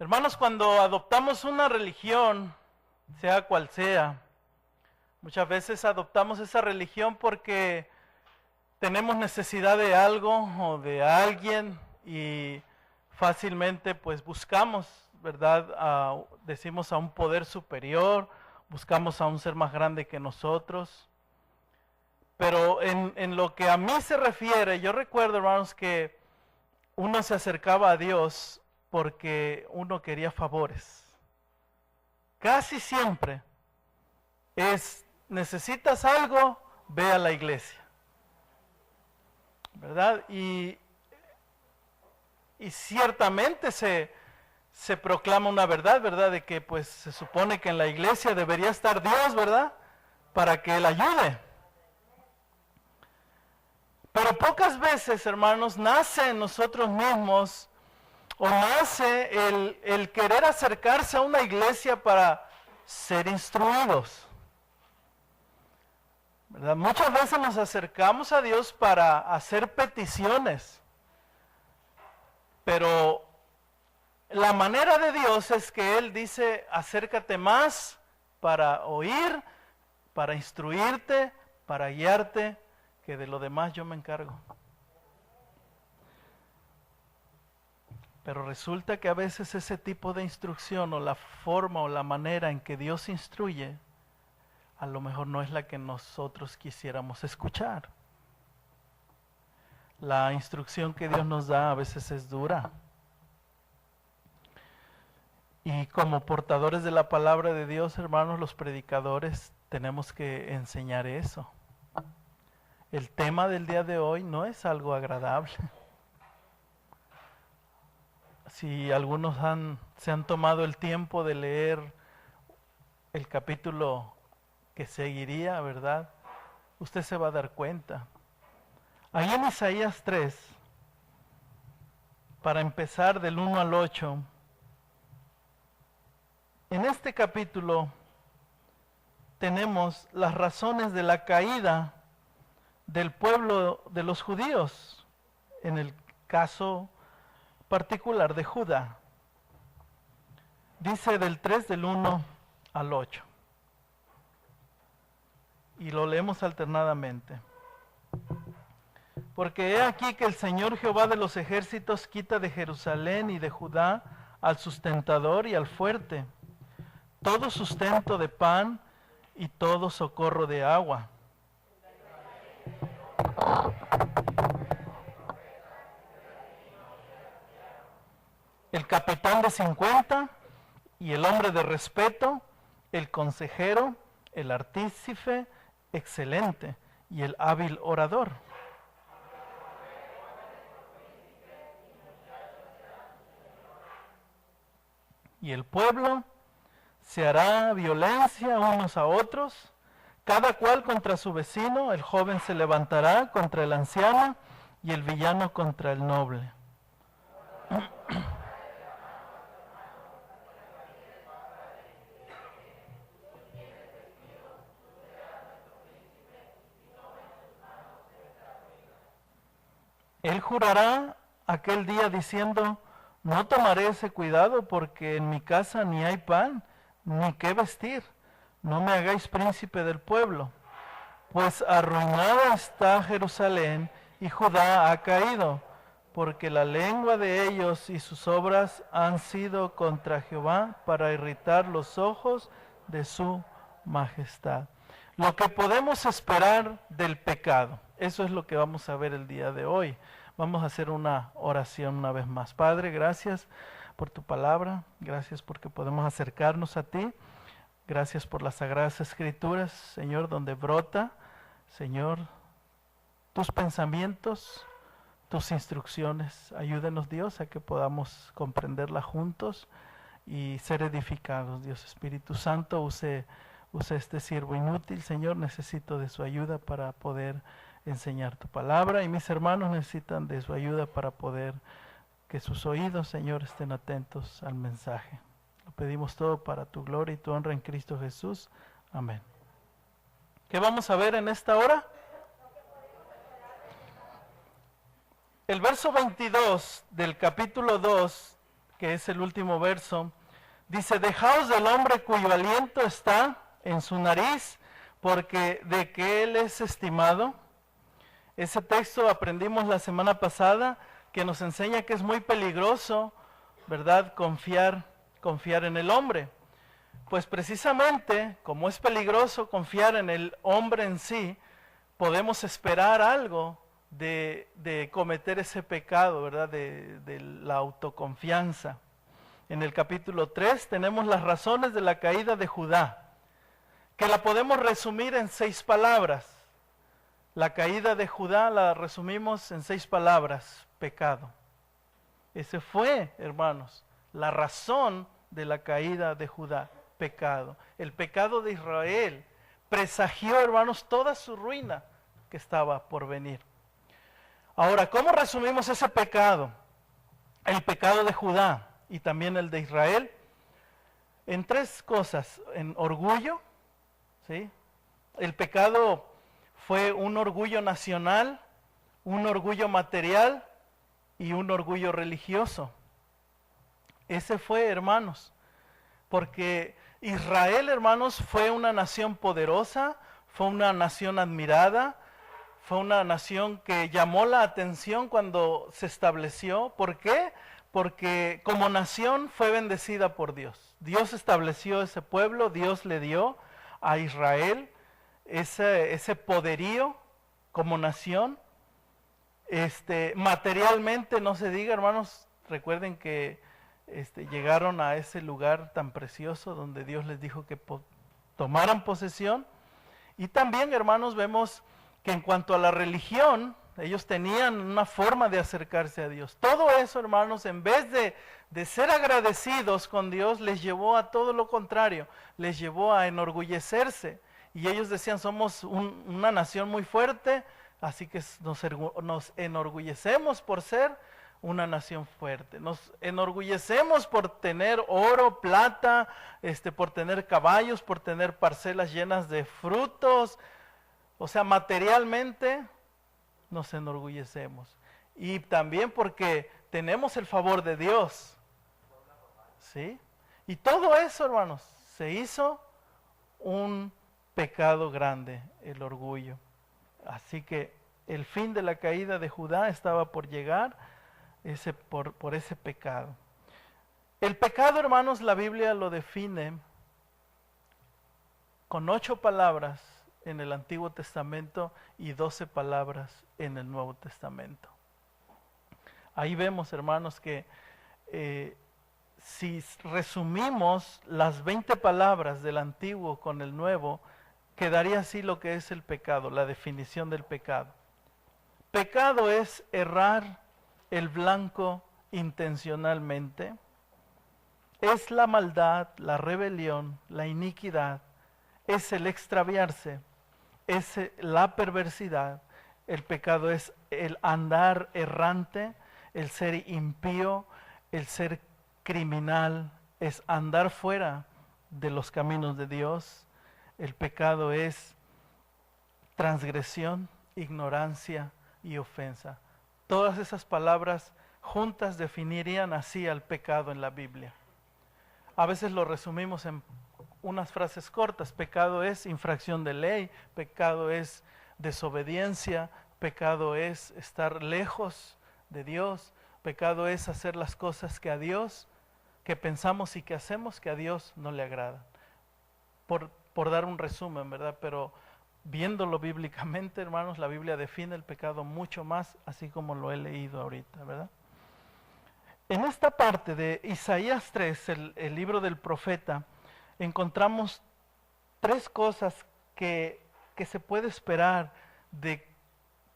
Hermanos, cuando adoptamos una religión, sea cual sea, muchas veces adoptamos esa religión porque tenemos necesidad de algo o de alguien y fácilmente pues buscamos, ¿verdad? Decimos a un poder superior, buscamos a un ser más grande que nosotros. Pero en lo que a mí se refiere, yo recuerdo, hermanos, que uno se acercaba a Dios porque uno quería favores. Casi siempre necesitas algo, ve a la iglesia, ¿verdad? Y ciertamente se proclama una verdad, ¿verdad? De que pues se supone que en la iglesia debería estar Dios, ¿verdad? Para que Él ayude. Pero pocas veces, hermanos, nace en nosotros mismos o nace el querer acercarse a una iglesia para ser instruidos, ¿verdad? Muchas veces nos acercamos a Dios para hacer peticiones, pero la manera de Dios es que Él dice, acércate más para oír, para instruirte, para guiarte, que de lo demás yo me encargo. Pero resulta que a veces ese tipo de instrucción o la forma o la manera en que Dios instruye, a lo mejor no es la que nosotros quisiéramos escuchar. La instrucción que Dios nos da a veces es dura. Y como portadores de la palabra de Dios, hermanos, los predicadores, tenemos que enseñar eso. El tema del día de hoy no es algo agradable. Si algunos se han tomado el tiempo de leer el capítulo que seguiría, ¿verdad? Usted se va a dar cuenta. Ahí en Isaías 3, para empezar del 1 al 8, en este capítulo tenemos las razones de la caída del pueblo de los judíos, en el caso particular de Judá. Dice del 3 del 1 al 8. Y lo leemos alternadamente. Porque he aquí que el Señor Jehová de los ejércitos quita de Jerusalén y de Judá al sustentador y al fuerte, todo sustento de pan y todo socorro de agua. El capitán de 50 y el hombre de respeto, el consejero, el artífice excelente y el hábil orador. Y el pueblo se hará violencia unos a otros, cada cual contra su vecino, el joven se levantará contra el anciano y el villano contra el noble. Él jurará aquel día diciendo, no tomaré ese cuidado porque en mi casa ni hay pan, ni qué vestir. No me hagáis príncipe del pueblo, pues arruinada está Jerusalén y Judá ha caído, porque la lengua de ellos y sus obras han sido contra Jehová para irritar los ojos de su majestad. Lo que podemos esperar del pecado, eso es lo que vamos a ver el día de hoy. Vamos a hacer una oración una vez más. Padre, gracias por tu palabra, gracias porque podemos acercarnos a ti. Gracias por las Sagradas Escrituras, Señor, donde brota, Señor, tus pensamientos, tus instrucciones. Ayúdenos, Dios, a que podamos comprenderlas juntos y ser edificados. Dios Espíritu Santo, use este siervo inútil, Señor, necesito de su ayuda para poder enseñar tu palabra y mis hermanos necesitan de su ayuda para poder que sus oídos, Señor, estén atentos al mensaje. Lo pedimos todo para tu gloria y tu honra en Cristo Jesús. Amén. ¿Qué vamos a ver en esta hora? El verso 22 del capítulo 2 que es el último verso, dice, dejaos del hombre cuyo aliento está en su nariz, porque de que él es estimado. Ese texto aprendimos la semana pasada, que nos enseña que es muy peligroso, ¿verdad?, confiar en el hombre. Pues precisamente, como es peligroso confiar en el hombre en sí, podemos esperar algo de cometer ese pecado, ¿verdad?, de la autoconfianza. En el capítulo 3 tenemos las razones de la caída de Judá, que la podemos resumir en 6 palabras. La caída de Judá la resumimos en 6 palabras: pecado. Ese fue, hermanos, la razón de la caída de Judá, pecado. El pecado de Israel presagió, hermanos, toda su ruina que estaba por venir. Ahora, ¿cómo resumimos ese pecado? El pecado de Judá y también el de Israel, en 3 cosas: en orgullo, ¿sí? El pecado fue un orgullo nacional, un orgullo material y un orgullo religioso. Ese fue, hermanos, porque Israel, hermanos, fue una nación poderosa, fue una nación admirada, fue una nación que llamó la atención cuando se estableció. ¿Por qué? Porque como nación fue bendecida por Dios. Dios estableció ese pueblo, Dios le dio a Israel ese poderío como nación. Materialmente no se diga, hermanos, recuerden que llegaron a ese lugar tan precioso donde Dios les dijo que tomaran posesión. Y también, hermanos, vemos que en cuanto a la religión, ellos tenían una forma de acercarse a Dios. Todo eso, hermanos, en vez de ser agradecidos con Dios, les llevó a todo lo contrario, les llevó a enorgullecerse. Y ellos decían, somos una nación muy fuerte, así que nos enorgullecemos por ser una nación fuerte. Nos enorgullecemos por tener oro, plata, por tener caballos, por tener parcelas llenas de frutos. O sea, materialmente nos enorgullecemos. Y también porque tenemos el favor de Dios. ¿Sí? Y todo eso, hermanos, se hizo un pecado grande, el orgullo. Así que el fin de la caída de Judá estaba por llegar por ese pecado. El pecado, hermanos, la Biblia lo define con 8 palabras en el Antiguo Testamento y 12 palabras en el Nuevo Testamento. Ahí vemos, hermanos, que si resumimos las 20 palabras del Antiguo con el Nuevo, quedaría así lo que es el pecado, la definición del pecado. Pecado es errar el blanco intencionalmente, es la maldad, la rebelión, la iniquidad, es el extraviarse, es la perversidad. El pecado es el andar errante, el ser impío, el ser criminal, es andar fuera de los caminos de Dios. El pecado es transgresión, ignorancia y ofensa. Todas esas palabras juntas definirían así al pecado en la Biblia. A veces lo resumimos en unas frases cortas. Pecado es infracción de ley, pecado es desobediencia, pecado es estar lejos de Dios, pecado es hacer las cosas que a Dios, que pensamos y que hacemos, que a Dios no le agradan. Por dar un resumen, ¿verdad? Pero viéndolo bíblicamente, hermanos, la Biblia define el pecado mucho más, así como lo he leído ahorita, ¿verdad? En esta parte de Isaías 3, el libro del profeta, encontramos 3 cosas que se puede esperar de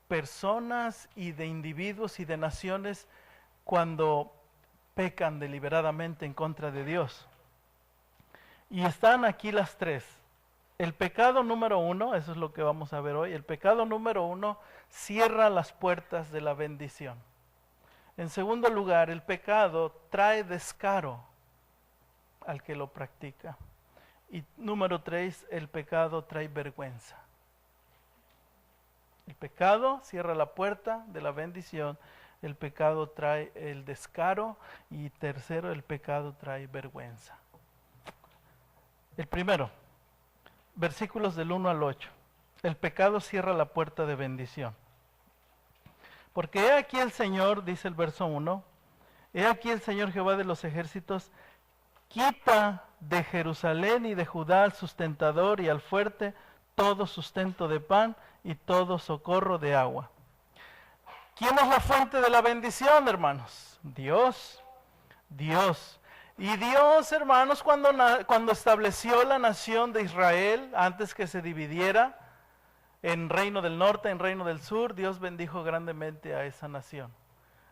personas y de individuos y de naciones cuando pecan deliberadamente en contra de Dios. Y están aquí las 3. El pecado número 1, eso es lo que vamos a ver hoy, el pecado número 1 cierra las puertas de la bendición. En segundo lugar, el pecado trae descaro al que lo practica. Y número 3, el pecado trae vergüenza. El pecado cierra la puerta de la bendición. el pecado trae el descaro y tercero, el pecado trae vergüenza. El primero, versículos del 1 al 8. El pecado cierra la puerta de bendición. Porque he aquí el Señor, dice el verso 1, he aquí el Señor Jehová de los ejércitos, quita de Jerusalén y de Judá al sustentador y al fuerte todo sustento de pan y todo socorro de agua. ¿Quién es la fuente de la bendición, hermanos? Dios. Dios. Y Dios, hermanos, cuando estableció la nación de Israel, antes que se dividiera en reino del norte, en reino del sur, Dios bendijo grandemente a esa nación.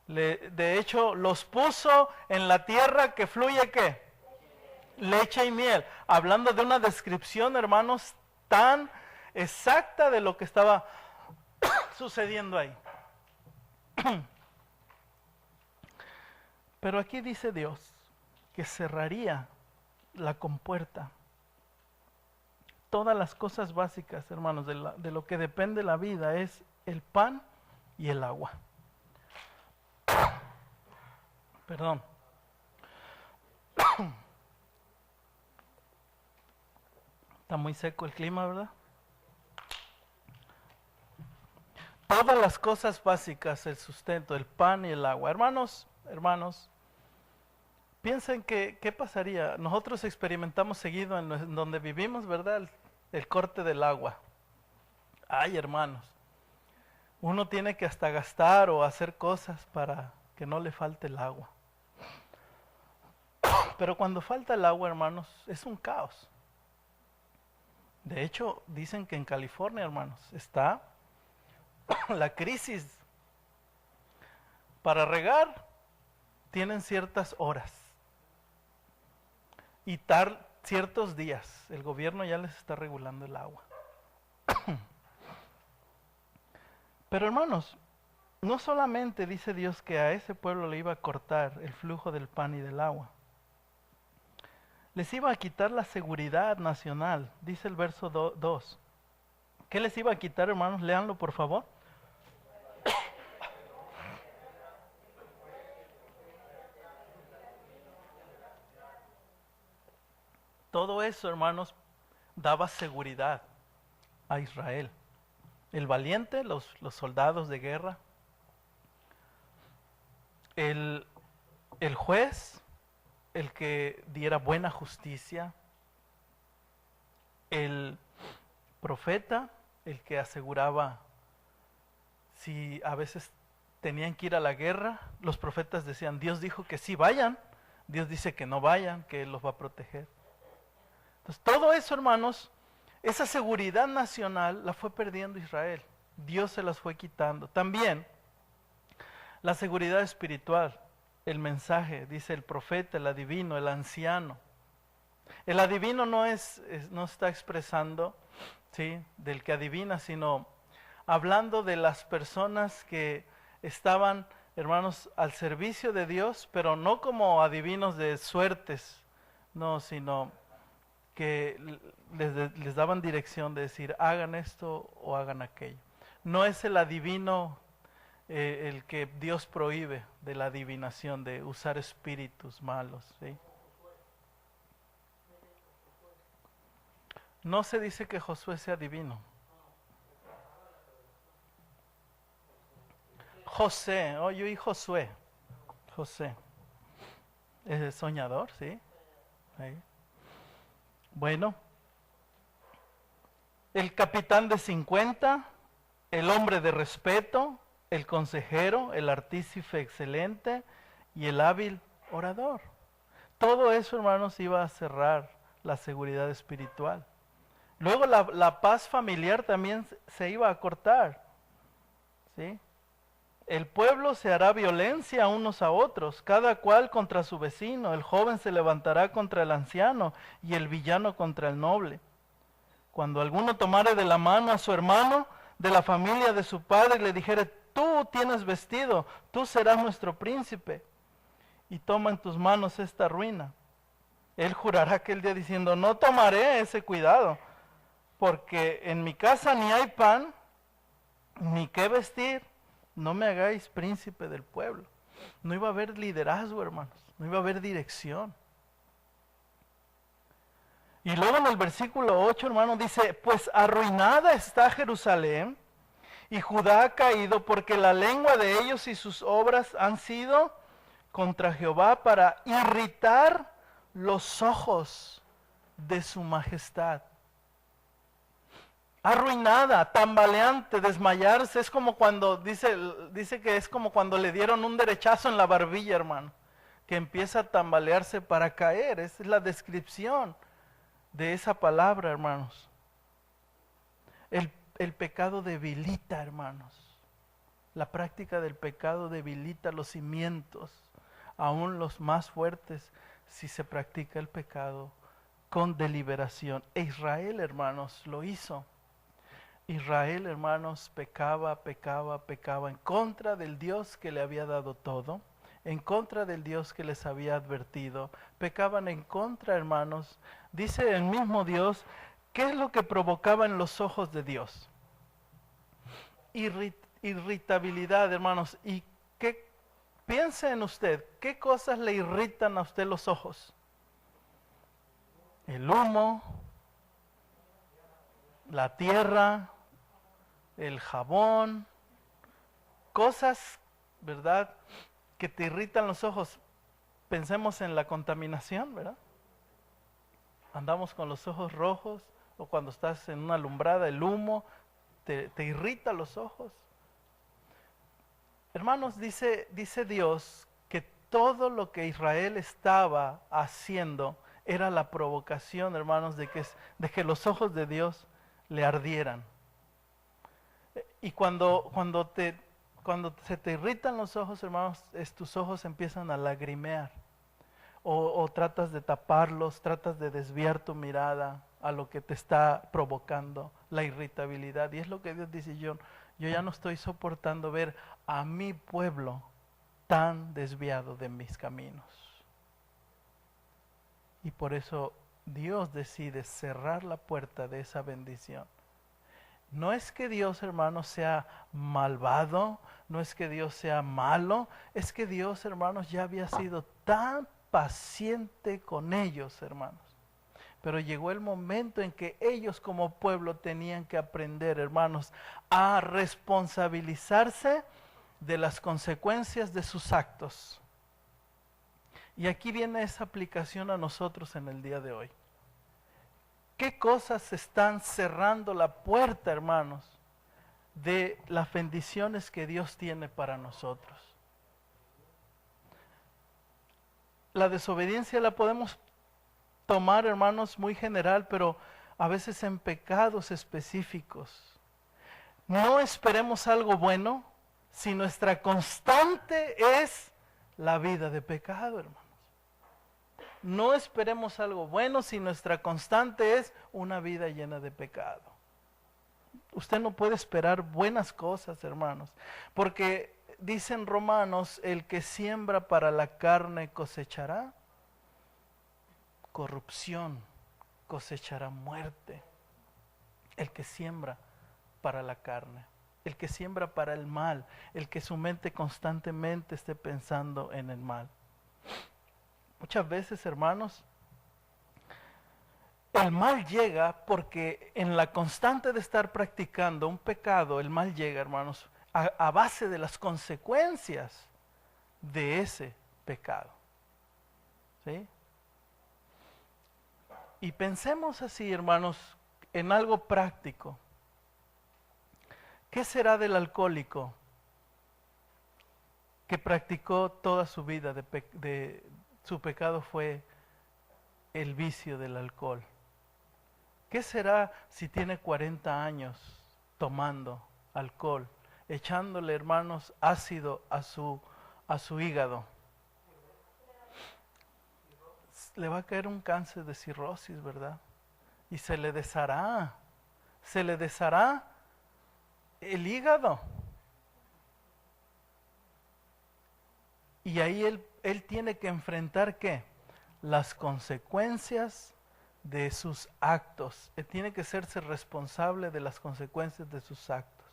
De hecho, los puso en la tierra que fluye, ¿qué? Leche y miel. Hablando de una descripción, hermanos, tan exacta de lo que estaba sucediendo ahí. Pero aquí dice Dios que cerraría la compuerta. Todas las cosas básicas, hermanos, de lo que depende la vida es el pan y el agua. Perdón. Está muy seco el clima, ¿verdad? Todas las cosas básicas, el sustento, el pan y el agua. Hermanos, piensen que, ¿qué pasaría? Nosotros experimentamos seguido en donde vivimos, ¿verdad? El corte del agua. Ay, hermanos, uno tiene que hasta gastar o hacer cosas para que no le falte el agua. Pero cuando falta el agua, hermanos, es un caos. De hecho, dicen que en California, hermanos, está la crisis. Para regar, tienen ciertas horas y ciertos días. El gobierno ya les está regulando el agua. Pero hermanos, no solamente dice Dios que a ese pueblo le iba a cortar el flujo del pan y del agua, les iba a quitar la seguridad nacional, dice el verso 2. ¿Qué les iba a quitar, hermanos? Léanlo, por favor. Todo eso, hermanos, daba seguridad a Israel. El valiente, los soldados de guerra, el juez, el que diera buena justicia, el profeta, el que aseguraba si a veces tenían que ir a la guerra, los profetas decían, Dios dijo que sí vayan, Dios dice que no vayan, que Él los va a proteger. Entonces todo eso, hermanos, esa seguridad nacional la fue perdiendo Israel. Dios se las fue quitando. También la seguridad espiritual, el mensaje, dice el profeta, el adivino, el anciano. El adivino no está expresando, ¿sí?, del que adivina, sino hablando de las personas que estaban, hermanos, al servicio de Dios, pero no como adivinos de suertes, no, sino que les daban dirección de decir, hagan esto o hagan aquello. No es el adivino el que Dios prohíbe de la adivinación, de usar espíritus malos, ¿sí? No se dice que Josué sea divino. José, yo y Josué. José. Es el soñador, ¿sí? Ahí. Bueno. El capitán de 50, el hombre de respeto, el consejero, el artífice excelente y el hábil orador. Todo eso, hermanos, iba a cerrar la seguridad espiritual. Luego la paz familiar también se iba a cortar, ¿sí? El pueblo se hará violencia unos a otros, cada cual contra su vecino. El joven se levantará contra el anciano y el villano contra el noble. Cuando alguno tomare de la mano a su hermano de la familia de su padre y le dijere, tú tienes vestido, tú serás nuestro príncipe, y toma en tus manos esta ruina, él jurará aquel día diciendo, no tomaré ese cuidado, porque en mi casa ni hay pan, ni qué vestir, no me hagáis príncipe del pueblo. No iba a haber liderazgo, hermanos, no iba a haber dirección. Y luego en el versículo 8, hermano, dice, pues arruinada está Jerusalén y Judá ha caído, porque la lengua de ellos y sus obras han sido contra Jehová para irritar los ojos de su majestad. Arruinada, tambaleante, desmayarse, es como cuando, dice que es como cuando le dieron un derechazo en la barbilla, hermano, que empieza a tambalearse para caer. Esa es la descripción de esa palabra, hermanos. El pecado debilita, hermanos. La práctica del pecado debilita los cimientos, aún los más fuertes, si se practica el pecado con deliberación. E Israel, hermanos, lo hizo. Israel, hermanos, pecaba en contra del Dios que le había dado todo, en contra del Dios que les había advertido. Pecaban en contra, hermanos. Dice el mismo Dios, ¿qué es lo que provocaba en los ojos de Dios? Irritabilidad, hermanos. ¿Y qué piensa en usted? ¿Qué cosas le irritan a usted los ojos? El humo, la tierra, el jabón, cosas, ¿verdad?, que te irritan los ojos. Pensemos en la contaminación, ¿verdad? Andamos con los ojos rojos, o cuando estás en una alumbrada, el humo te irrita los ojos. Hermanos, dice Dios que todo lo que Israel estaba haciendo era la provocación, hermanos, de que los ojos de Dios le ardieran. Y cuando se te irritan los ojos, hermanos, tus ojos empiezan a lagrimear. O tratas de taparlos, tratas de desviar tu mirada a lo que te está provocando la irritabilidad. Y es lo que Dios dice, yo ya no estoy soportando ver a mi pueblo tan desviado de mis caminos. Y por eso Dios decide cerrar la puerta de esa bendición. No es que Dios, hermanos, sea malvado, no es que Dios sea malo, es que Dios, hermanos, ya había sido tan paciente con ellos, hermanos. Pero llegó el momento en que ellos como pueblo tenían que aprender, hermanos, a responsabilizarse de las consecuencias de sus actos. Y aquí viene esa aplicación a nosotros en el día de hoy. ¿Qué cosas están cerrando la puerta, hermanos, de las bendiciones que Dios tiene para nosotros? La desobediencia la podemos tomar, hermanos, muy general, pero a veces en pecados específicos. No esperemos algo bueno si nuestra constante es la vida de pecado, hermanos. No esperemos algo bueno si nuestra constante es una vida llena de pecado. Usted no puede esperar buenas cosas, hermanos, porque dicen Romanos, el que siembra para la carne cosechará corrupción, cosechará muerte. El que siembra para la carne, el que siembra para el mal, el que su mente constantemente esté pensando en el mal. Muchas veces, hermanos, el mal llega porque en la constante de estar practicando un pecado, el mal llega, hermanos, a base de las consecuencias de ese pecado. ¿Sí? Y pensemos así, hermanos, en algo práctico. ¿Qué será del alcohólico que practicó toda su vida su pecado fue el vicio del alcohol? ¿Qué será si tiene 40 años tomando alcohol, echándole, hermanos, ácido a su hígado? Le va a caer un cáncer de cirrosis, ¿verdad? Y se le deshará el hígado. Y ahí él tiene que enfrentar, ¿qué? Las consecuencias de sus actos. Él tiene que serse responsable de las consecuencias de sus actos.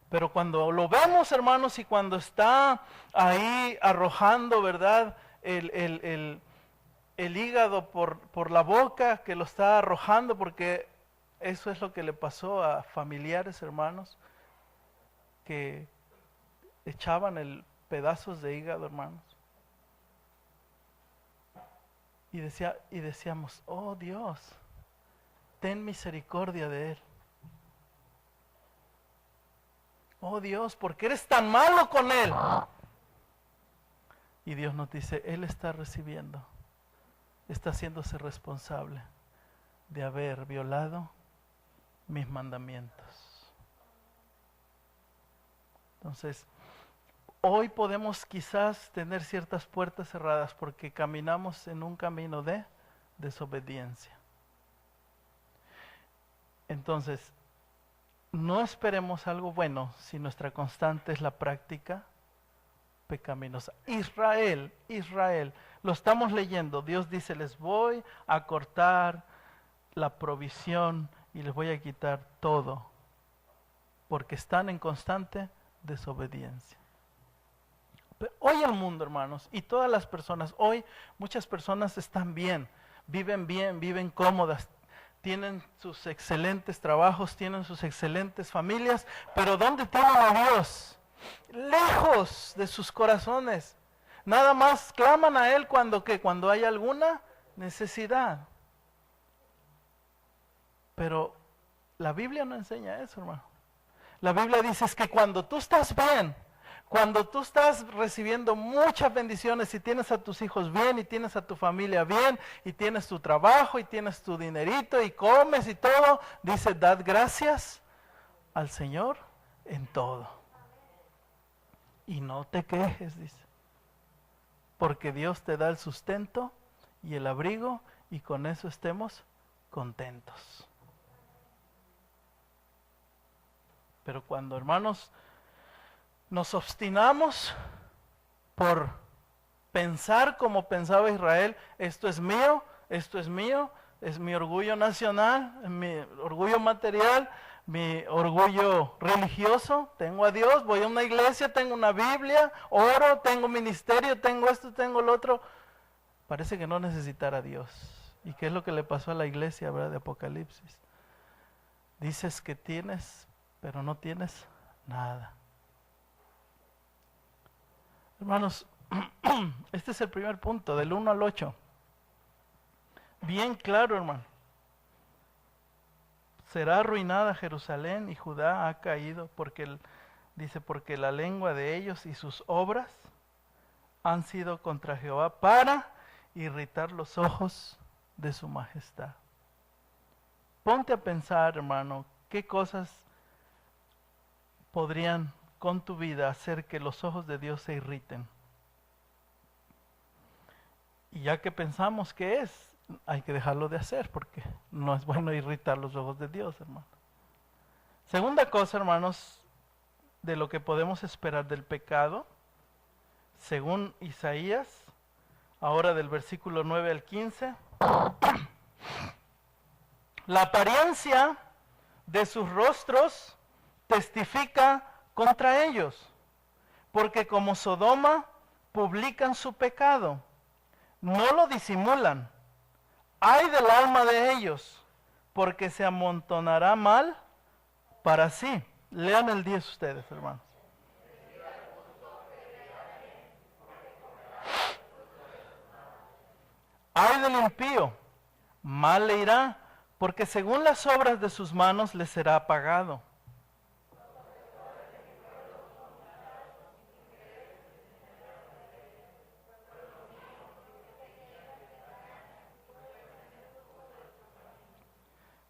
Pero cuando lo vemos, hermanos, y cuando está ahí arrojando, ¿verdad?, el hígado por la boca, que lo está arrojando, porque eso es lo que le pasó a familiares, hermanos, que echaban pedazos de hígado, hermanos. Y decíamos, oh Dios, ten misericordia de él. Oh Dios, ¿por qué eres tan malo con él? Y Dios nos dice, él está recibiendo, está haciéndose responsable de haber violado mis mandamientos. Entonces, hoy podemos quizás tener ciertas puertas cerradas porque caminamos en un camino de desobediencia. Entonces, no esperemos algo bueno si nuestra constante es la práctica pecaminosa. Israel, lo estamos leyendo. Dios dice, les voy a cortar la provisión y les voy a quitar todo, porque están en constante desobediencia. Pero hoy el mundo, hermanos, y todas las personas, hoy muchas personas están bien, viven cómodas, tienen sus excelentes trabajos, tienen sus excelentes familias, pero ¿dónde tienen a Dios? Lejos de sus corazones. Nada más claman a Él cuando hay alguna necesidad. Pero la Biblia no enseña eso, hermano. La Biblia dice es que cuando tú estás bien, cuando tú estás recibiendo muchas bendiciones y tienes a tus hijos bien y tienes a tu familia bien y tienes tu trabajo y tienes tu dinerito y comes y todo, dice, dad gracias al Señor en todo. Y no te quejes, dice, porque Dios te da el sustento y el abrigo y con eso estemos contentos. Pero cuando, hermanos, nos obstinamos por pensar como pensaba Israel, esto es mío, es mi orgullo nacional, mi orgullo material, mi orgullo religioso, tengo a Dios, voy a una iglesia, tengo una Biblia, oro, tengo ministerio, tengo esto, tengo lo otro. Parece que no necesitara a Dios. ¿Y qué es lo que le pasó a la iglesia, verdad, de Apocalipsis? Dices que tienes, pero no tienes nada. Hermanos, este es el primer punto, del 1 al 8. Bien claro, hermano. Será arruinada Jerusalén y Judá ha caído porque la lengua de ellos y sus obras han sido contra Jehová para irritar los ojos de su majestad. Ponte a pensar, hermano, qué cosas podrían con tu vida hacer que los ojos de Dios se irriten. Y ya que pensamos que es, hay que dejarlo de hacer porque no es bueno irritar los ojos de Dios, hermano. Segunda cosa, hermanos, de lo que podemos esperar del pecado, según Isaías, ahora del versículo 9 al 15, la apariencia de sus rostros testifica contra ellos, porque como Sodoma publican su pecado, no lo disimulan. Ay del alma de ellos, porque se amontonará mal para sí. Lean el 10 ustedes, hermanos. Ay del impío, mal le irá, porque según las obras de sus manos le será pagado.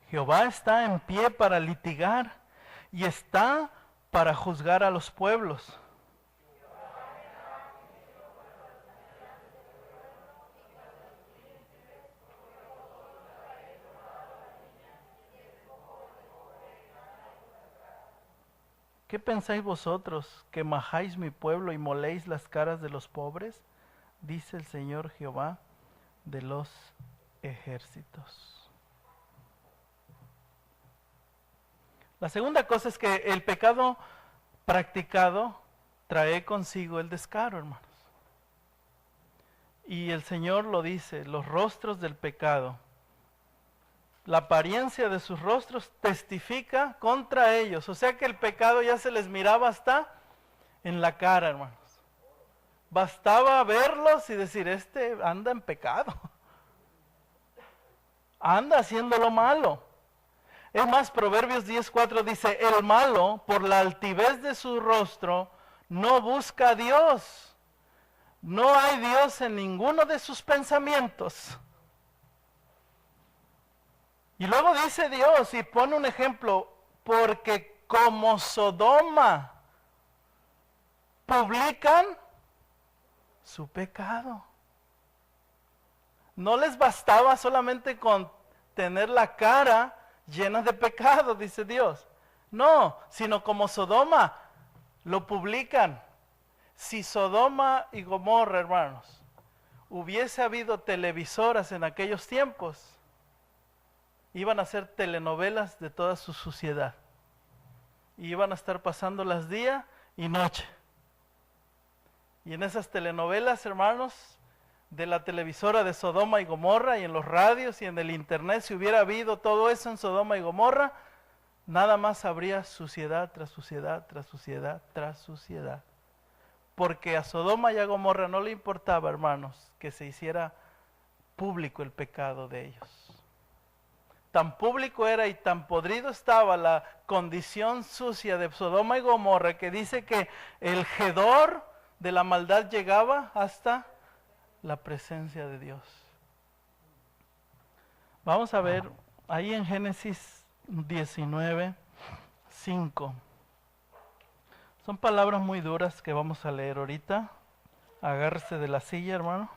Jehová está en pie para litigar y está para juzgar a los pueblos. ¿Qué pensáis vosotros, que majáis mi pueblo y moléis las caras de los pobres? Dice el Señor Jehová de los ejércitos. La segunda cosa es que el pecado practicado trae consigo el descaro, hermanos. Y el Señor lo dice, los rostros del pecado. La apariencia de sus rostros testifica contra ellos. O sea que el pecado ya se les miraba hasta en la cara, hermanos. Bastaba verlos y decir, este anda en pecado. Anda haciendo lo malo. Es más, Proverbios 10:4 dice, el malo, por la altivez de su rostro, no busca a Dios. No hay Dios en ninguno de sus pensamientos. Y luego dice Dios y pone un ejemplo, porque como Sodoma publican su pecado. No les bastaba solamente con tener la cara llena de pecado, dice Dios. No, sino como Sodoma lo publican. Si Sodoma y Gomorra, hermanos, hubiese habido televisoras en aquellos tiempos, iban a hacer telenovelas de toda su suciedad. Y iban a estar pasándolas día y noche. Y en esas telenovelas, hermanos, de la televisora de Sodoma y Gomorra, y en los radios y en el internet, si hubiera habido todo eso en Sodoma y Gomorra, nada más habría suciedad tras suciedad, tras suciedad, tras suciedad. Porque a Sodoma y a Gomorra no le importaba, hermanos, que se hiciera público el pecado de ellos. Tan público era y tan podrido estaba la condición sucia de Sodoma y Gomorra, que dice que el hedor de la maldad llegaba hasta la presencia de Dios. Vamos a ver ahí en Génesis 19:5. Son palabras muy duras que vamos a leer ahorita. Agárrese de la silla, hermano.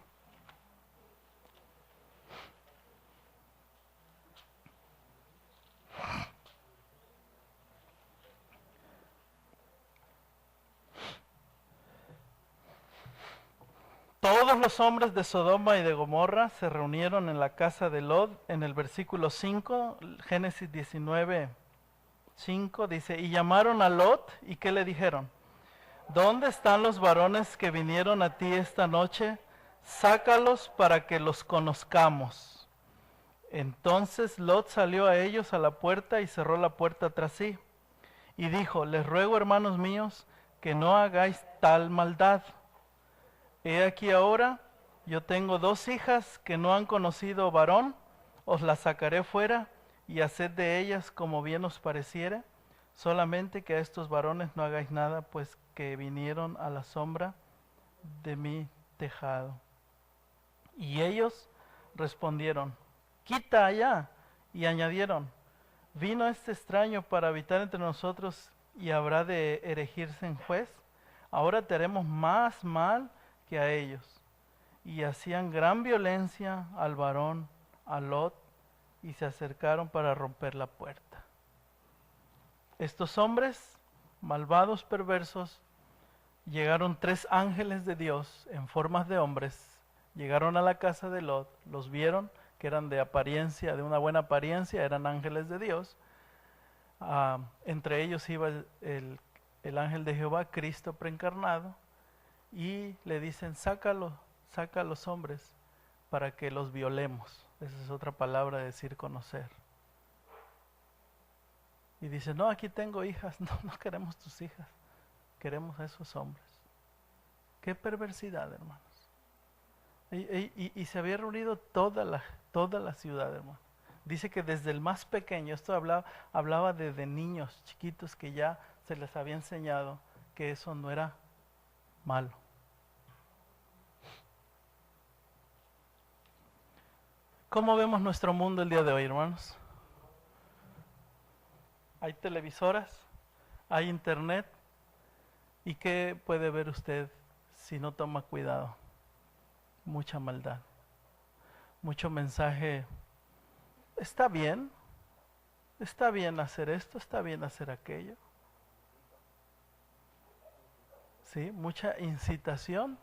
Todos los hombres de Sodoma y de Gomorra se reunieron en la casa de Lot, en el versículo 5, Génesis 19:5, dice, y llamaron a Lot, ¿y qué le dijeron? ¿Dónde están los varones que vinieron a ti esta noche? Sácalos para que los conozcamos. Entonces Lot salió a ellos a la puerta y cerró la puerta tras sí. Y dijo, les ruego, hermanos míos, que no hagáis tal maldad. He aquí ahora, yo tengo 2 hijas que no han conocido varón, os las sacaré fuera y haced de ellas como bien os pareciere, solamente que a estos varones no hagáis nada, pues que vinieron a la sombra de mi tejado. Y ellos respondieron, quita allá, y añadieron, vino este extraño para habitar entre nosotros y habrá de erigirse en juez. Ahora te haremos más mal que a ellos. Y hacían gran violencia al varón, a Lot, y se acercaron para romper la puerta. Estos hombres, malvados, perversos, llegaron 3 ángeles de Dios en formas de hombres, llegaron a la casa de Lot, los vieron, que eran de apariencia, de una buena apariencia, eran ángeles de Dios. Entre ellos iba el ángel de Jehová, Cristo preencarnado, y le dicen, saca a los hombres para que los violemos. Esa es otra palabra de decir conocer. Y dice, no, aquí tengo hijas. No queremos tus hijas, queremos a esos hombres. Qué perversidad, hermanos. Y se había reunido toda la ciudad, hermano. Dice que desde el más pequeño, esto hablaba de niños chiquitos que ya se les había enseñado que eso no era malo. ¿Cómo vemos nuestro mundo el día de hoy, hermanos? Hay televisoras, hay internet, ¿y qué puede ver usted si no toma cuidado? Mucha maldad, mucho mensaje. Está bien hacer esto, está bien hacer aquello. ¿Sí? Mucha incitación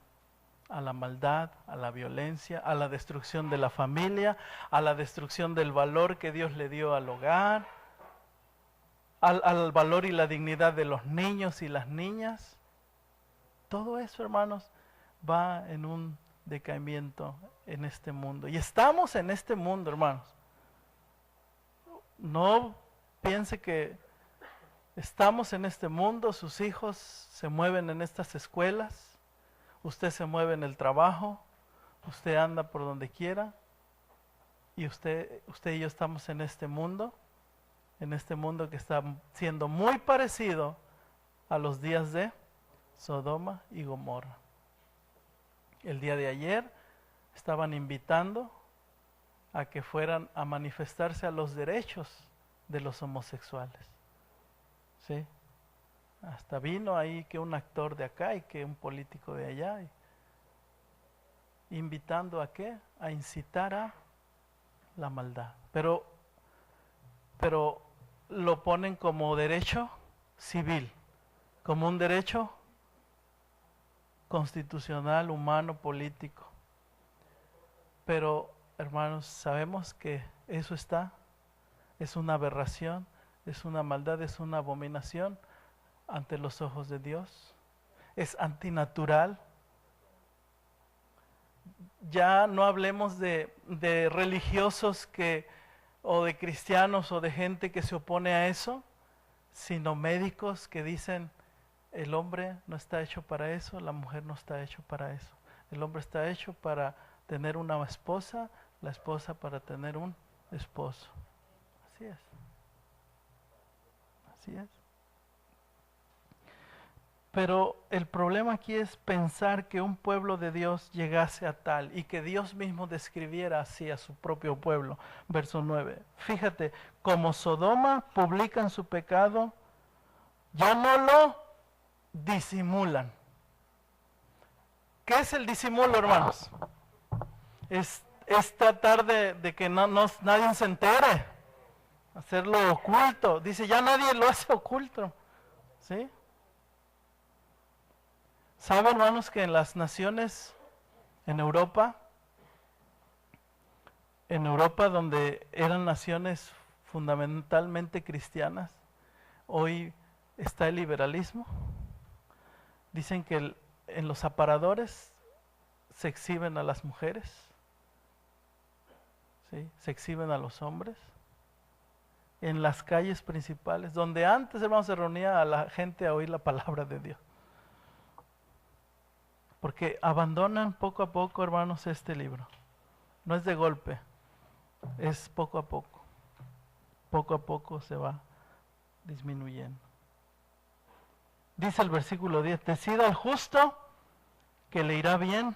a la maldad, a la violencia, a la destrucción de la familia, a la destrucción del valor que Dios le dio al hogar, al valor y la dignidad de los niños y las niñas. Todo eso, hermanos, va en un decaimiento en este mundo. Y estamos en este mundo, hermanos. No piense que estamos en este mundo, sus hijos se mueven en estas escuelas, usted se mueve en el trabajo, usted anda por donde quiera, y usted y yo estamos en este mundo que está siendo muy parecido a los días de Sodoma y Gomorra. El día de ayer estaban invitando a que fueran a manifestarse a los derechos de los homosexuales. ¿Sí? Hasta vino ahí que un actor de acá y que un político de allá. ¿Invitando a qué? A incitar a la maldad. Pero lo ponen como derecho civil, como un derecho constitucional, humano, político. Pero, hermanos, sabemos que eso es una aberración, es una maldad, es una abominación ante los ojos de Dios. Es antinatural. Ya no hablemos de religiosos o de cristianos o de gente que se opone a eso, sino médicos que dicen, el hombre no está hecho para eso, la mujer no está hecho para eso. El hombre está hecho para tener una esposa, la esposa para tener un esposo. Así es. Así es. Pero el problema aquí es pensar que un pueblo de Dios llegase a tal y que Dios mismo describiera así a su propio pueblo. Verso 9. Fíjate, como Sodoma publican su pecado, ya no lo disimulan. ¿Qué es el disimulo, hermanos? Es tratar de que nadie se entere, hacerlo oculto. Dice, ya nadie lo hace oculto. ¿Sí? ¿Saben, hermanos, que en las naciones, en Europa donde eran naciones fundamentalmente cristianas, hoy está el liberalismo? Dicen que en los aparadores se exhiben a las mujeres, ¿sí? Se exhiben a los hombres. En las calles principales, donde antes, hermanos, se reunía a la gente a oír la palabra de Dios. Porque abandonan poco a poco, hermanos, este libro. No es de golpe, es poco a poco. Poco a poco se va disminuyendo. Dice el versículo 10, decida al justo que le irá bien,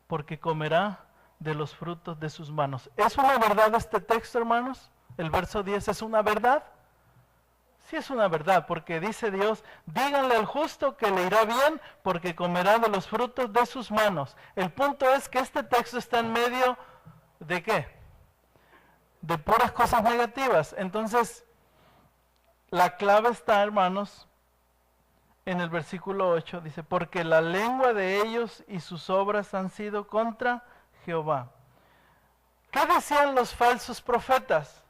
porque comerá de los frutos de sus manos. ¿Es una verdad este texto, hermanos? El verso 10 es una verdad. Sí es una verdad, porque dice Dios, díganle al justo que le irá bien, porque comerá de los frutos de sus manos. El punto es que este texto está en medio de ¿qué? De puras cosas negativas. Entonces, la clave está, hermanos, en el versículo 8, dice, porque la lengua de ellos y sus obras han sido contra Jehová. ¿Qué decían los falsos profetas?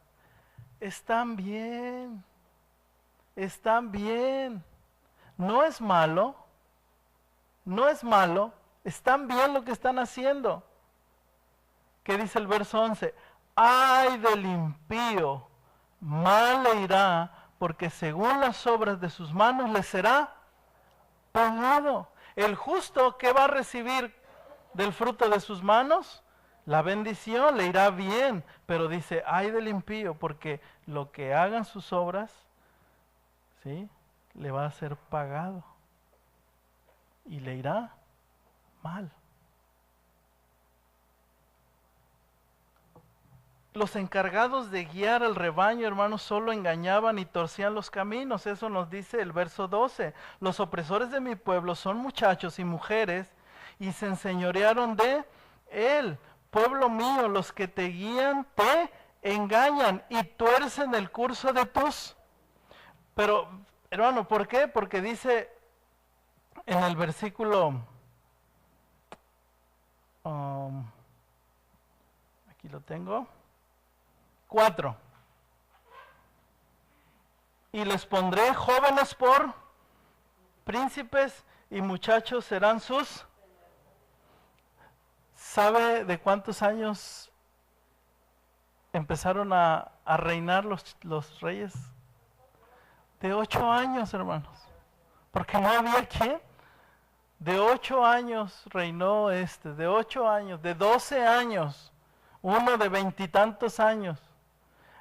Están bien. Están bien, no es malo, están bien lo que están haciendo. ¿Qué dice el verso 11? Ay del impío, mal le irá, porque según las obras de sus manos le será pagado. El justo, ¿qué va a recibir del fruto de sus manos? La bendición, le irá bien, pero dice, ay del impío, porque lo que hagan sus obras, ¿sí? Le va a ser pagado y le irá mal. Los encargados de guiar al rebaño, hermanos, solo engañaban y torcían los caminos. Eso nos dice el verso 12. Los opresores de mi pueblo son muchachos y mujeres y se enseñorearon de él. Pueblo mío, los que te guían te engañan y tuercen el curso de tus... Pero, hermano, ¿por qué? Porque dice en el versículo, aquí lo tengo, 4. y les pondré jóvenes por príncipes y muchachos serán sus. ¿Sabe de cuántos años empezaron a reinar los reyes? De 8 años, hermanos. Porque no había quien. De 8 años reinó de 8 años, de 12 años, uno de 20 y tantos años.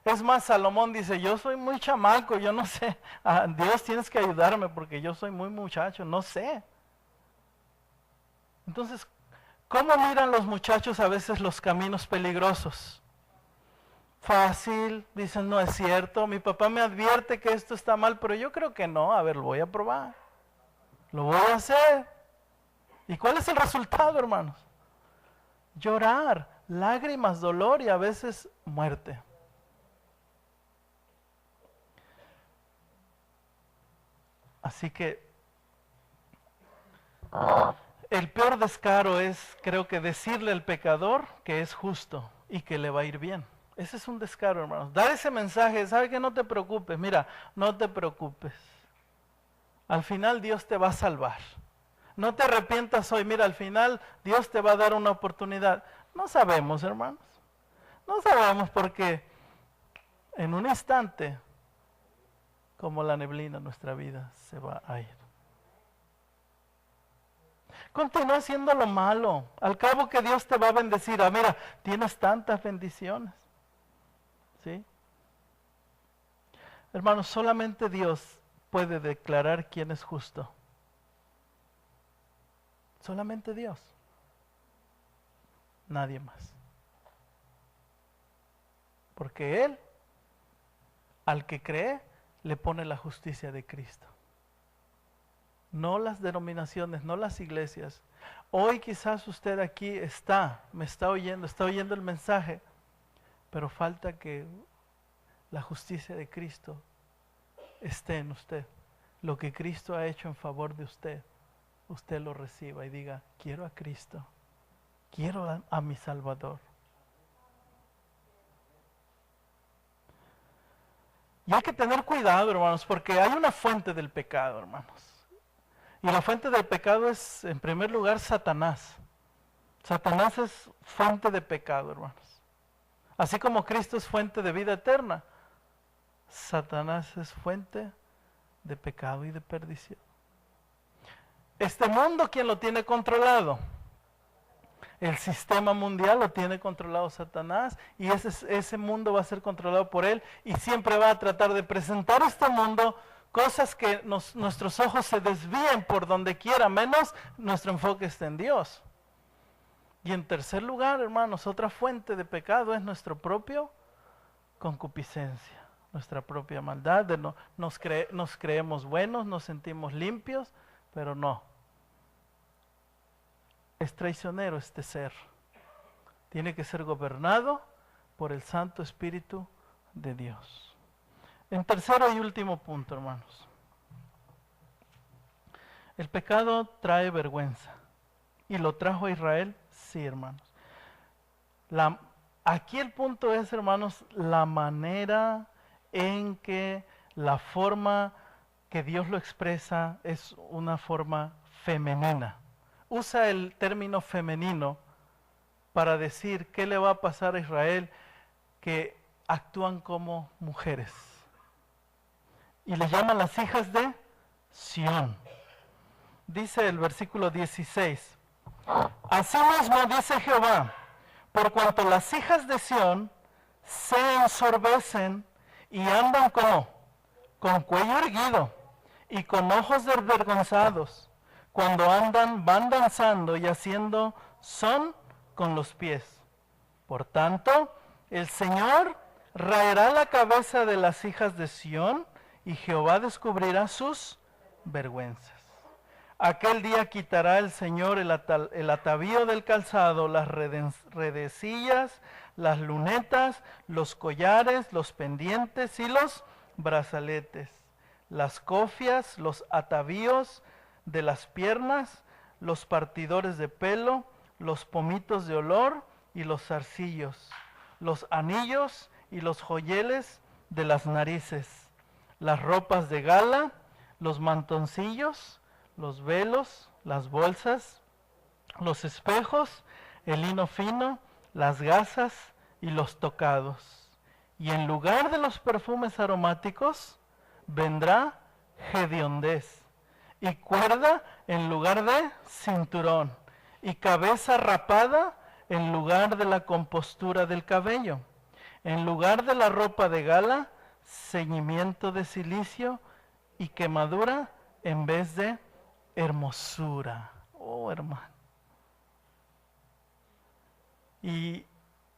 Es más, Salomón dice, yo soy muy chamaco, yo no sé, Dios tienes que ayudarme porque yo soy muy muchacho, no sé. Entonces, ¿cómo miran los muchachos a veces los caminos peligrosos? Fácil, dicen, no es cierto, mi papá me advierte que esto está mal, pero yo creo que no, a ver, lo voy a probar, lo voy a hacer. ¿Y cuál es el resultado, hermanos? Llorar, lágrimas, dolor y a veces muerte. Así que el peor descaro es, creo que decirle al pecador que es justo y que le va a ir bien. Ese es un descaro, hermanos. Dar ese mensaje, ¿sabe que no te preocupes? Mira, no te preocupes. Al final Dios te va a salvar. No te arrepientas hoy, mira, al final Dios te va a dar una oportunidad. No sabemos, hermanos. No sabemos porque en un instante, como la neblina, nuestra vida se va a ir. Continúa haciendo lo malo. Al cabo que Dios te va a bendecir. Mira, tienes tantas bendiciones. ¿Sí? Hermanos, solamente Dios puede declarar quién es justo. Solamente Dios. Nadie más. Porque Él, al que cree, le pone la justicia de Cristo. No las denominaciones, no las iglesias. Hoy quizás usted aquí me está oyendo el mensaje, pero falta que la justicia de Cristo esté en usted. Lo que Cristo ha hecho en favor de usted, usted lo reciba y diga, quiero a Cristo, quiero a mi Salvador. Y hay que tener cuidado, hermanos, porque hay una fuente del pecado, hermanos. Y la fuente del pecado es, en primer lugar, Satanás. Satanás es fuente de pecado, hermanos. Así como Cristo es fuente de vida eterna, Satanás es fuente de pecado y de perdición. Este mundo, ¿quién lo tiene controlado? El sistema mundial lo tiene controlado Satanás y ese mundo va a ser controlado por él y siempre va a tratar de presentar este mundo cosas que nuestros ojos se desvíen por donde quiera, menos nuestro enfoque está en Dios. Y en tercer lugar, hermanos, otra fuente de pecado es nuestro propio concupiscencia, nuestra propia maldad, nos creemos buenos, nos sentimos limpios, pero no. Es traicionero este ser. Tiene que ser gobernado por el Santo Espíritu de Dios. En tercero y último punto, hermanos. El pecado trae vergüenza. ¿Y lo trajo a Israel? Sí, hermanos. Aquí el punto es, hermanos, la manera en que la forma que Dios lo expresa es una forma femenina. Usa el término femenino para decir qué le va a pasar a Israel que actúan como mujeres. Y les llaman las hijas de Sión. Dice el versículo 16. Asimismo dice Jehová, por cuanto las hijas de Sión se ensorbecen y andan como con cuello erguido y con ojos desvergonzados, cuando van danzando y haciendo son con los pies. Por tanto, el Señor raerá la cabeza de las hijas de Sión y Jehová descubrirá sus vergüenzas. Aquel día quitará el Señor el atavío del calzado, las redecillas, las lunetas, los collares, los pendientes y los brazaletes, las cofias, los atavíos de las piernas, los partidores de pelo, los pomitos de olor y los zarcillos, los anillos y los joyeles de las narices, las ropas de gala, los mantoncillos, los velos, las bolsas, los espejos, el lino fino, las gasas y los tocados. Y en lugar de los perfumes aromáticos, vendrá hediondez, y cuerda en lugar de cinturón, y cabeza rapada en lugar de la compostura del cabello. En lugar de la ropa de gala, ceñimiento de cilicio, y quemadura en vez de hermosura. Oh, hermano. Y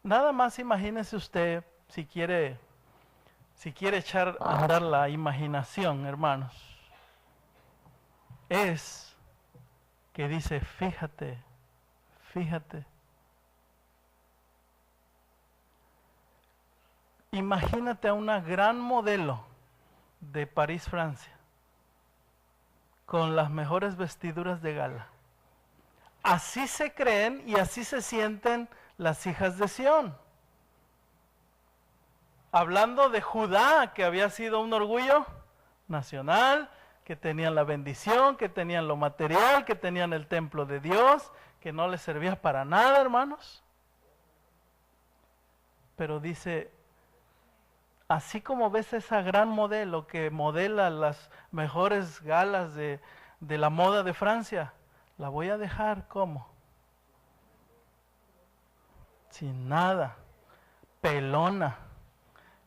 nada más imagínese usted, si quiere echar a andar la imaginación, hermanos, es que dice, fíjate, imagínate a una gran modelo de París, Francia, con las mejores vestiduras de gala. Así se creen y así se sienten las hijas de Sión. Hablando de Judá, que había sido un orgullo nacional, que tenían la bendición, que tenían lo material, que tenían el templo de Dios, que no les servía para nada, hermanos. Pero dice, así como ves esa gran modelo que modela las mejores galas de la moda de Francia, la voy a dejar como sin nada, pelona,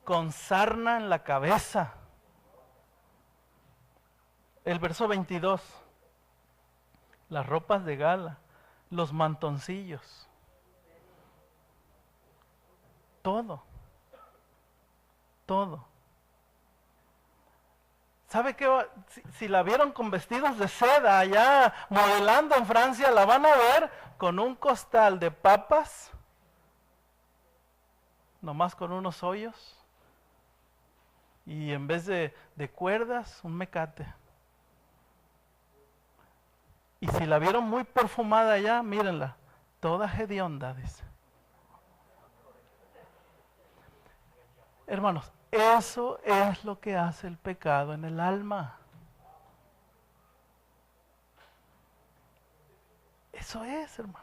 con sarna en la cabeza. El verso 22, las ropas de gala, los mantoncillos, todo. ¿Sabe qué? Si la vieron con vestidos de seda allá modelando en Francia, la van a ver con un costal de papas, nomás con unos hoyos, y en vez de cuerdas, un mecate. Y si la vieron muy perfumada allá, mírenla, toda hedionda, dice. Hermanos, eso es lo que hace el pecado en el alma. Eso es, hermanos.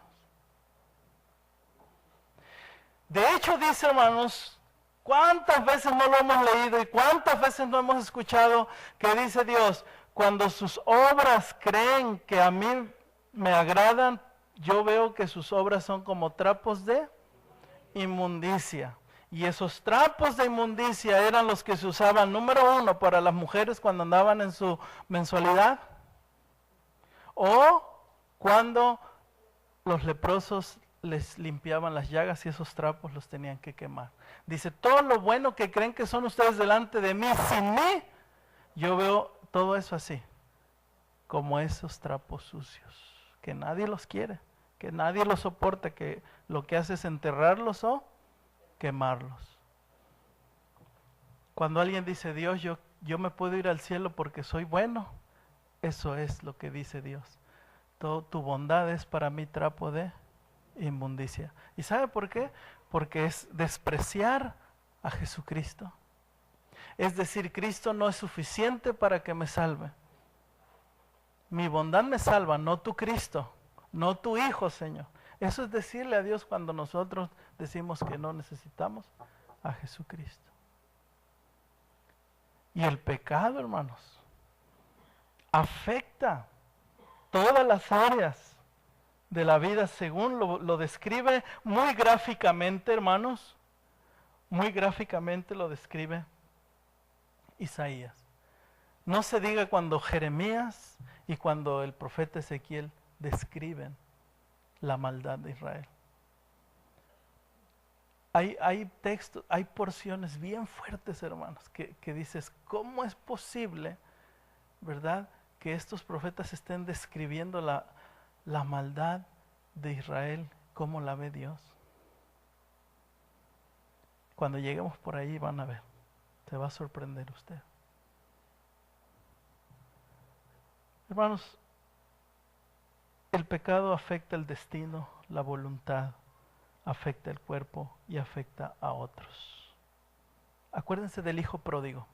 De hecho, dice, hermanos, ¿cuántas veces no lo hemos leído y cuántas veces no hemos escuchado que dice Dios, cuando sus obras creen que a mí me agradan, yo veo que sus obras son como trapos de inmundicia? Y esos trapos de inmundicia eran los que se usaban, número uno, para las mujeres cuando andaban en su mensualidad, o cuando los leprosos les limpiaban las llagas y esos trapos los tenían que quemar. Dice, todo lo bueno que creen que son ustedes delante de mí, sin mí, yo veo todo eso así, como esos trapos sucios, que nadie los quiere, que nadie los soporta, que lo que hace es enterrarlos o quemarlos. Cuando alguien dice, Dios, yo me puedo ir al cielo porque soy bueno, eso es lo que dice Dios. Todo tu bondad es para mí trapo de inmundicia. ¿Y sabe por qué? Porque es despreciar a Jesucristo. Es decir, Cristo no es suficiente para que me salve. Mi bondad me salva, no tu Cristo, no tu Hijo, Señor. Eso es decirle a Dios cuando nosotros decimos que no necesitamos a Jesucristo. Y el pecado, hermanos, afecta todas las áreas de la vida, según lo describe muy gráficamente, hermanos. Muy gráficamente lo describe Isaías. No se diga cuando Jeremías y cuando el profeta Ezequiel describen la maldad de Israel. Hay textos, hay porciones bien fuertes, hermanos, que dices, ¿cómo es posible, verdad, que estos profetas estén describiendo la maldad de Israel, cómo la ve Dios? Cuando lleguemos por ahí van a ver, se va a sorprender usted. Hermanos, el pecado afecta el destino, la voluntad, afecta el cuerpo y afecta a otros. Acuérdense del hijo pródigo.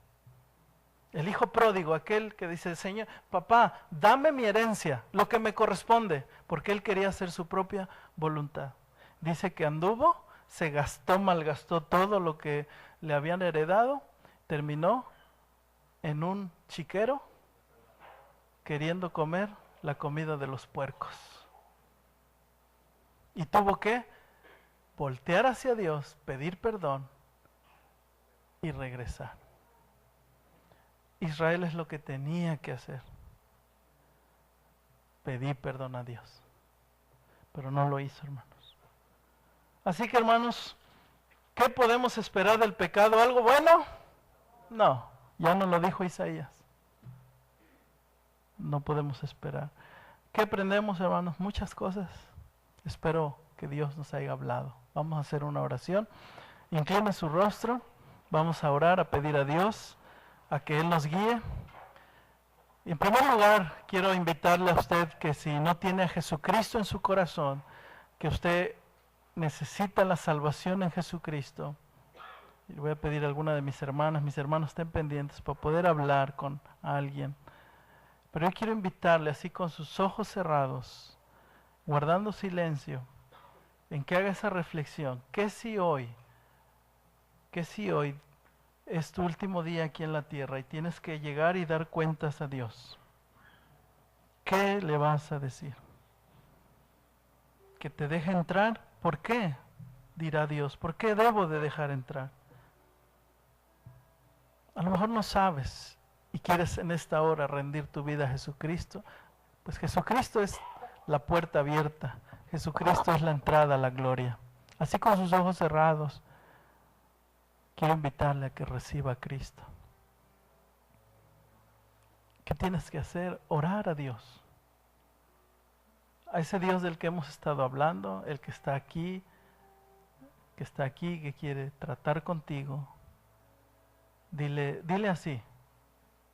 El hijo pródigo, aquel que dice, Señor, papá, dame mi herencia, lo que me corresponde, porque él quería hacer su propia voluntad. Dice que anduvo, se gastó, malgastó todo lo que le habían heredado, terminó en un chiquero queriendo comer la comida de los puercos. Y tuvo que voltear hacia Dios, pedir perdón y regresar. Israel es lo que tenía que hacer. Pedir perdón a Dios. Pero no lo hizo, hermanos. Así que, hermanos, ¿qué podemos esperar del pecado? ¿Algo bueno? No, ya nos lo dijo Isaías. No podemos esperar. ¿Qué aprendemos, hermanos? Muchas cosas. Espero que Dios nos haya hablado. Vamos a hacer una oración. Incline su rostro. Vamos a orar, a pedir a Dios a que Él nos guíe. En primer lugar, quiero invitarle a usted que si no tiene a Jesucristo en su corazón, que usted necesita la salvación en Jesucristo, y le voy a pedir a alguna de mis hermanos estén pendientes para poder hablar con alguien. Pero yo quiero invitarle así con sus ojos cerrados, guardando silencio, en que haga esa reflexión. ¿Qué si hoy es tu último día aquí en la tierra y tienes que llegar y dar cuentas a Dios? ¿Qué le vas a decir? ¿Que te deje entrar? ¿Por qué? Dirá Dios. ¿Por qué debo de dejar entrar? A lo mejor no sabes y quieres en esta hora rendir tu vida a Jesucristo. Pues Jesucristo es la puerta abierta. Jesucristo es la entrada a la gloria. Así con sus ojos cerrados, quiero invitarle a que reciba a Cristo. ¿Qué tienes que hacer? Orar a Dios. A ese Dios del que hemos estado hablando, el que está aquí, que quiere tratar contigo. Dile así,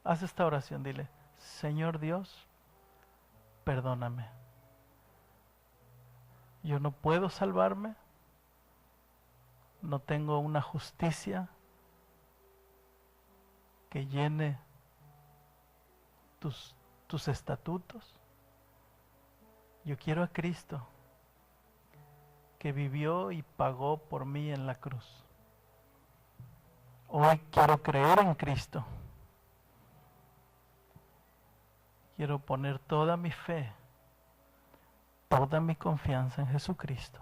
haz esta oración, dile, Señor Dios, perdóname. Yo no puedo salvarme, no tengo una justicia que llene tus estatutos. Yo quiero a Cristo, que vivió y pagó por mí en la cruz. Hoy quiero creer en Cristo. Quiero poner toda mi fe, toda mi confianza en Jesucristo.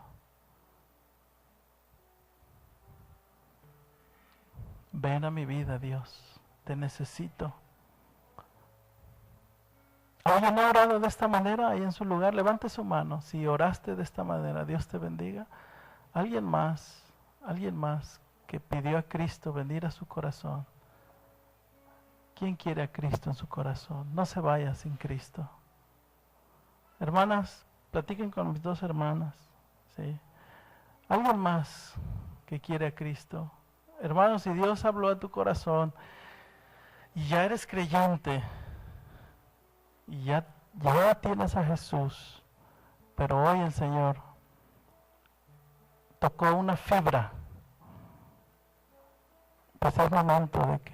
Ven a mi vida, Dios. Te necesito. ¿Alguien ha orado de esta manera ahí en su lugar? Levante su mano. Si oraste de esta manera, Dios te bendiga. Alguien más que pidió a Cristo venir a su corazón. ¿Quién quiere a Cristo en su corazón? No se vaya sin Cristo. Hermanas, platiquen con mis dos hermanas. ¿Sí? Alguien más que quiere a Cristo. Hermanos, si Dios habló a tu corazón y ya eres creyente, y ya tienes a Jesús, pero hoy el Señor tocó una fibra, pues es momento de que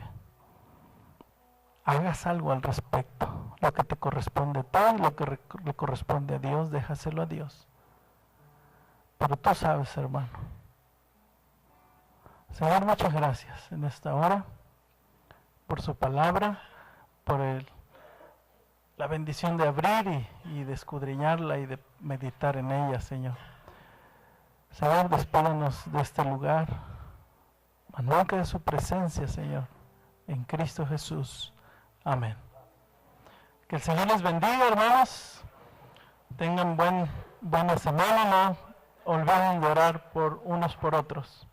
hagas algo al respecto. Lo que te corresponde a ti, lo que le corresponde a Dios, déjaselo a Dios. Pero tú sabes, hermano. Señor, muchas gracias en esta hora por su palabra, por la bendición de abrir y de escudriñarla y de meditar en ella, Señor. Señor, despídanos de este lugar, mas nunca de su presencia, Señor, en Cristo Jesús. Amén. Que el Señor les bendiga, hermanos. Tengan buena semana, no olviden de orar por unos por otros.